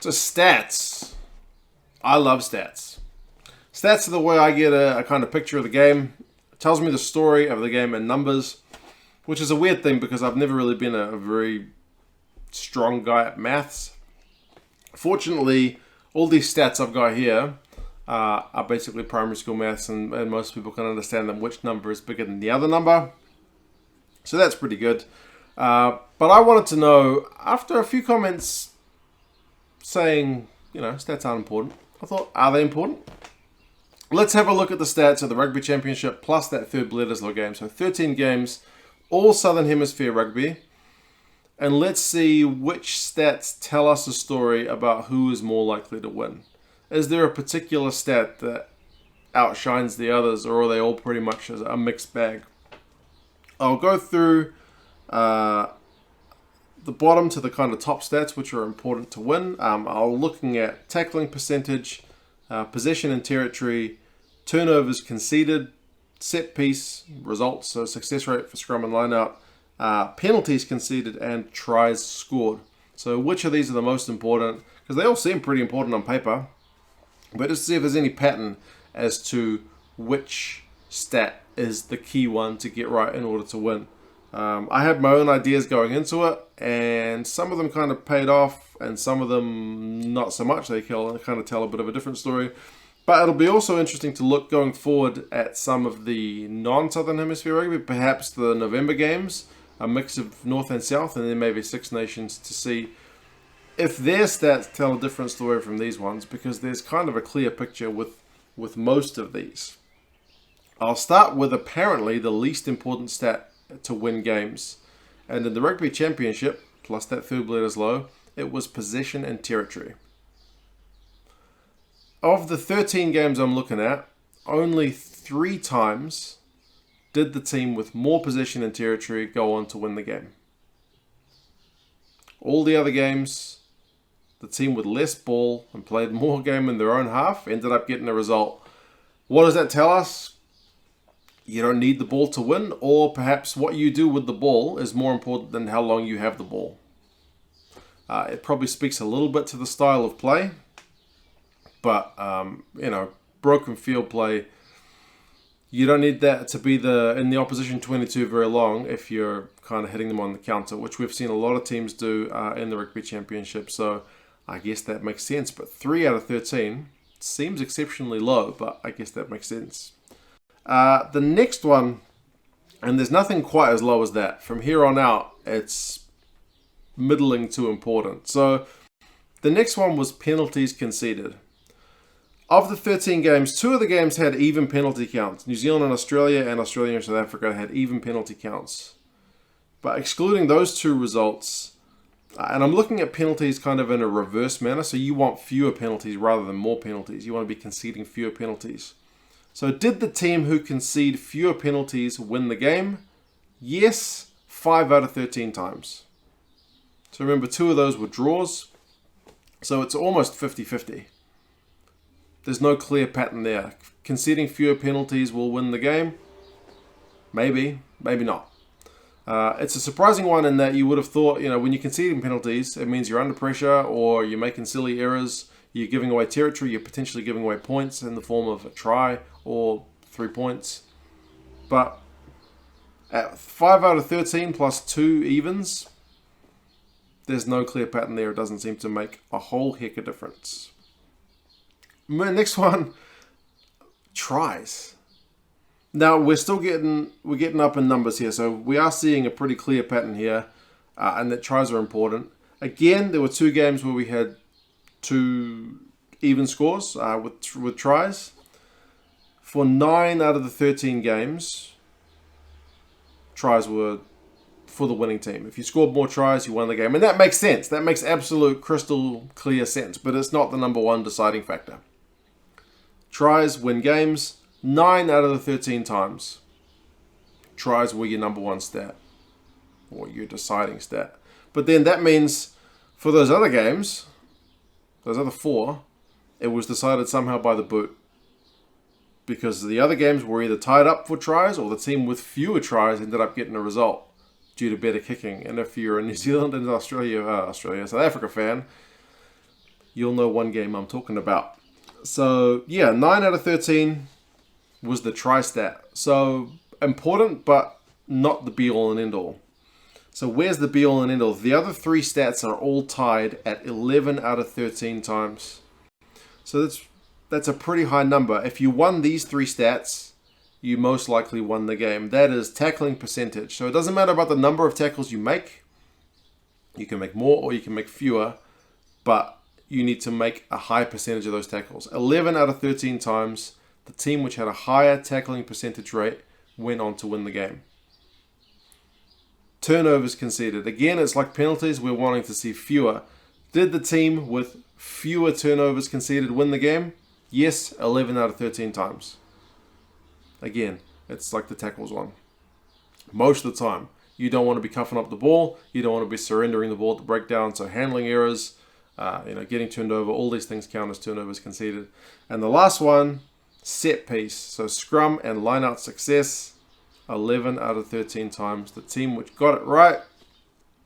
So stats. I love stats. Stats are the way I get a kind of picture of the game. It tells me the story of the game in numbers, which is a weird thing because I've never really been a very strong guy at maths. Fortunately, all these stats I've got here are basically primary school maths, and most people can understand them, which number is bigger than the other number. So that's pretty good. But I wanted to know, after a few comments saying, stats aren't important, I thought, are they important? Let's have a look at the stats of the Rugby Championship plus that third Bledisloe game. So 13 games, all Southern Hemisphere rugby. And let's see which stats tell us a story about who is more likely to win. Is there a particular stat that outshines the others, or are they all pretty much a mixed bag? I'll go through the bottom to the kind of top stats, which are important to win. I'll looking at tackling percentage, possession and territory, turnovers conceded, set piece results, so success rate for scrum and line-out, penalties conceded, and tries scored. So which of these are the most important? Because they all seem pretty important on paper. But just to see if there's any pattern as to which stat is the key one to get right in order to win. I had my own ideas going into it, and some of them kind of paid off, and some of them not so much. They kind of tell a bit of a different story. But it'll be also interesting to look going forward at some of the non-Southern Hemisphere rugby, perhaps the November games, a mix of North and South, and then maybe Six Nations, to see if their stats tell a different story from these ones, because there's kind of a clear picture with most of these. I'll start with apparently the least important stat to win games. And in the Rugby Championship, plus that third Bledisloe, it was possession and territory. Of the 13 games I'm looking at, only 3 times did the team with more possession and territory go on to win the game. All the other games, the team with less ball and played more game in their own half ended up getting a result. What does that tell us? You don't need the ball to win, or perhaps what you do with the ball is more important than how long you have the ball. It probably speaks a little bit to the style of play, but broken field play, you don't need that to be in the opposition 22 very long if you're kind of hitting them on the counter, which we've seen a lot of teams do in the Rugby Championship. So I guess that makes sense. But 3 out of 13 seems exceptionally low, but I guess that makes sense. The next one, and there's nothing quite as low as that. From here on out, it's middling to important. So the next one was penalties conceded. Of the 13 games, 2 of the games had even penalty counts. New Zealand and Australia and South Africa had even penalty counts. But excluding those 2 results, and I'm looking at penalties kind of in a reverse manner, so you want fewer penalties rather than more penalties. You want to be conceding fewer penalties. So did the team who concede fewer penalties win the game? Yes, 5 out of 13 times. So remember, 2 of those were draws. So it's almost 50-50. There's no clear pattern there. Conceding fewer penalties will win the game? Maybe, maybe not. It's a surprising one in that you would have thought, when you're conceding penalties, it means you're under pressure or you're making silly errors. You're giving away territory, you're potentially giving away points in the form of a try or 3 points. But at 5 out of 13 plus 2 evens, there's no clear pattern there. It doesn't seem to make a whole heck of difference. Next one, tries. Now we're getting up in numbers here, so we are seeing a pretty clear pattern here, and that tries are important. Again, there were 2 games where we had 2 even scores with tries. For 9 out of the 13 games, tries were for the winning team. If you scored more tries, you won the game. And that makes sense. That makes absolute crystal clear sense. But it's not the number one deciding factor. Tries win games 9 out of the 13 times. Tries were your number one stat, or your deciding stat. But then that means for those other games, those other 4, it was decided somehow by the boot. Because the other games were either tied up for tries, or the team with fewer tries ended up getting a result due to better kicking. And if you're a New Zealand and South Africa fan, you'll know one game I'm talking about. So, yeah, 9 out of 13 was the try stat. So, important, but not the be-all and end-all. So, where's the be-all and end-all? The other 3 stats are all tied at 11 out of 13 times. So, that's a pretty high number. If you won these 3 stats, you most likely won the game. That is tackling percentage. So, it doesn't matter about the number of tackles you make. You can make more or you can make fewer, but you need to make a high percentage of those tackles. 11 out of 13 times, the team which had a higher tackling percentage rate went on to win the game. Turnovers conceded. Again, it's like penalties. We're wanting to see fewer. Did the team with fewer turnovers conceded win the game? Yes, 11 out of 13 times. Again, it's like the tackles one. Most of the time. You don't want to be cuffing up the ball. You don't want to be surrendering the ball at the breakdown. So handling errors, getting turned over, all these things count as turnovers conceded. And the last one, set piece. So scrum and line-out success, 11 out of 13 times. The team which got it right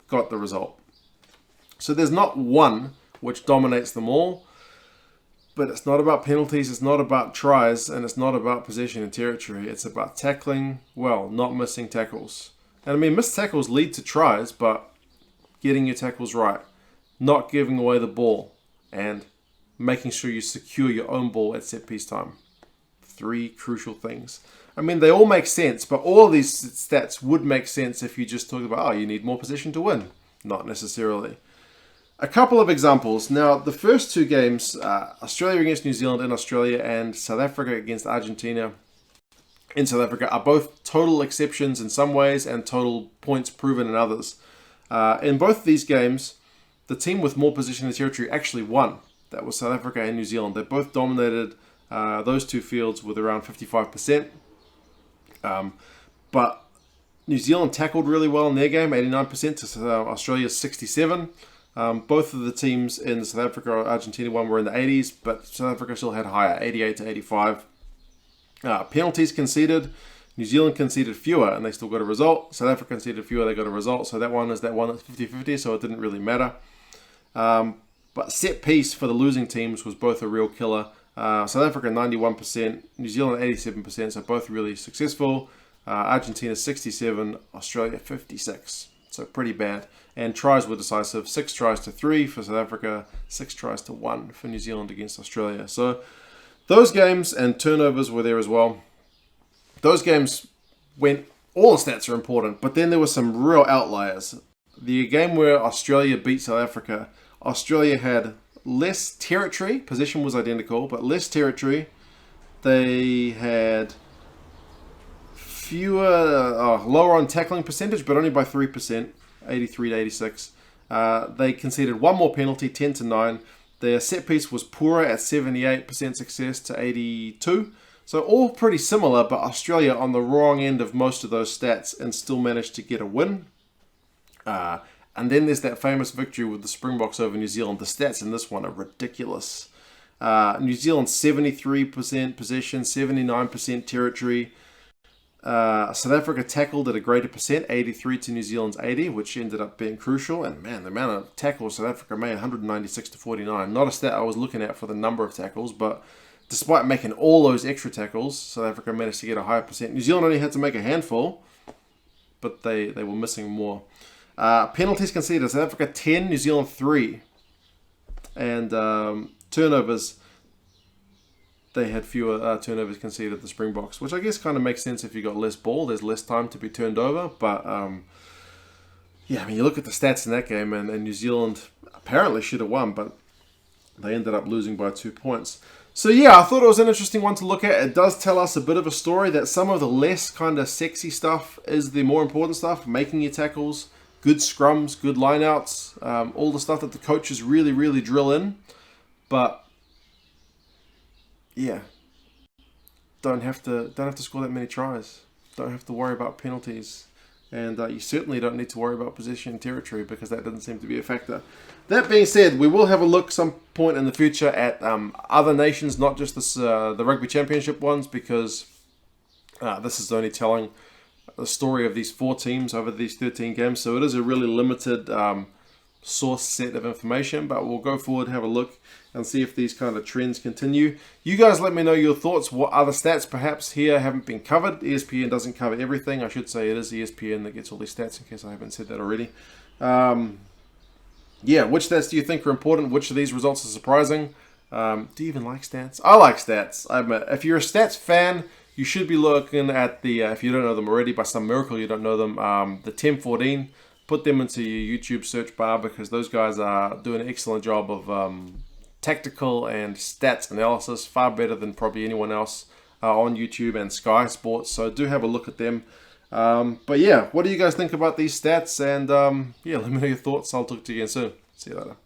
got the result. So there's not one which dominates them all. But it's not about penalties, it's not about tries, and it's not about possession and territory. It's about tackling well, not missing tackles. And I mean, missed tackles lead to tries, but getting your tackles right, not giving away the ball, and making sure you secure your own ball at set piece time. 3 crucial things. I mean, they all make sense, but all of these stats would make sense if you just talked about, you need more possession to win. Not necessarily. A couple of examples. Now, the first 2 games, Australia against New Zealand in Australia and South Africa against Argentina in South Africa, are both total exceptions in some ways and total points proven in others. In both of these games, the team with more possession and territory actually won. That was South Africa and New Zealand. They both dominated those 2 fields with around 55%. But New Zealand tackled really well in their game, 89% to Australia's 67%. Both of the teams in the South Africa-Argentina one were in the 80s, but South Africa still had higher, 88 to 85. Penalties conceded. New Zealand conceded fewer, and they still got a result. South Africa conceded fewer, they got a result. So that one is that one that's 50-50, so it didn't really matter. But set piece for the losing teams was both a real killer. South Africa 91%, New Zealand 87%, so both really successful. Argentina 67, Australia 56. So pretty bad. And tries were decisive. 6 tries to 3 for South Africa, 6 tries to 1 for New Zealand against Australia. So those games and turnovers were there as well. Those games went, all the stats are important, but then there were some real outliers. The game where Australia beat South Africa, Australia had less territory, possession was identical, but less territory. They had lower on tackling percentage, but only by 3%, 83 to 86. They conceded 1 more penalty, 10 to 9. Their set piece was poorer at 78% success to 82. So all pretty similar, but Australia on the wrong end of most of those stats and still managed to get a win. And then there's that famous victory with the Springboks over New Zealand. The stats in this one are ridiculous. New Zealand 73% possession, 79% territory. South Africa tackled at a greater percent, 83 to New Zealand's 80, which ended up being crucial. And man, the amount of tackles South Africa made, 196 to 49. Not a stat I was looking at for the number of tackles, but despite making all those extra tackles, South Africa managed to get a higher percent. New Zealand only had to make a handful, but they were missing more. Penalties conceded, South Africa 10, New Zealand 3. And turnovers, they had fewer turnovers conceded, the Springboks, which I guess kind of makes sense if you got less ball. There's less time to be turned over. But, yeah, I mean, you look at the stats in that game, and New Zealand apparently should have won, but they ended up losing by 2 points. So, yeah, I thought it was an interesting one to look at. It does tell us a bit of a story that some of the less kind of sexy stuff is the more important stuff, making your tackles, good scrums, good lineouts, all the stuff that the coaches really, really drill in. But yeah, don't have to score that many tries. Don't have to worry about penalties, and you certainly don't need to worry about possession and territory because that doesn't seem to be a factor. That being said, we will have a look some point in the future at other nations, not just the Rugby Championship ones, because this is only telling the story of these 4 teams over these 13 games, so it is a really limited source set of information, but we'll go forward, have a look, and see if these kind of trends continue. You guys let me know your thoughts. What other stats perhaps here haven't been covered? ESPN doesn't cover everything. I should say it is ESPN that gets all these stats, in case I haven't said that already. Yeah, which stats do you think are important? Which of these results are surprising? Do you even like stats? I like stats. I admit. If you're a stats fan, you should be looking at the, if you don't know them already, by some miracle you don't know them, the 1014. Put them into your YouTube search bar, because those guys are doing an excellent job of tactical and stats analysis, far better than probably anyone else on YouTube and Sky Sports. So do have a look at them. But yeah, what do you guys think about these stats? And yeah, let me know your thoughts. I'll talk to you again soon. See you later.